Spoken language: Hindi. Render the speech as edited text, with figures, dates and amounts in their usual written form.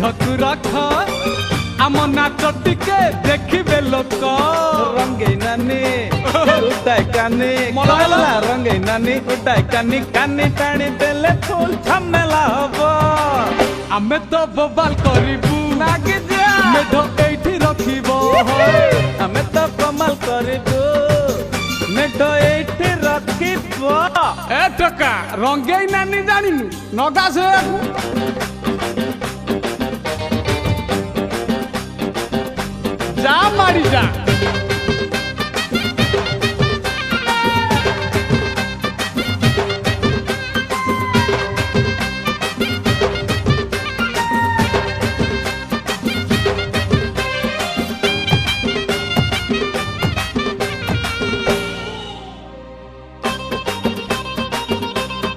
मेढकु रख आम नाच टिके देखिबे लोक रंगे नानी उठाई कानी मलाला। रंगे नानी उठाई कानी कानी टाणी देले फुल झमेला हबो आमे तो बबाल करिबू नागी जा मेढ एठी रखिबो आमे तो कमाल करिबू मेढ एठी रखिबो ए टका रंगेई नानी जानिनु नगा से जा मारी जा।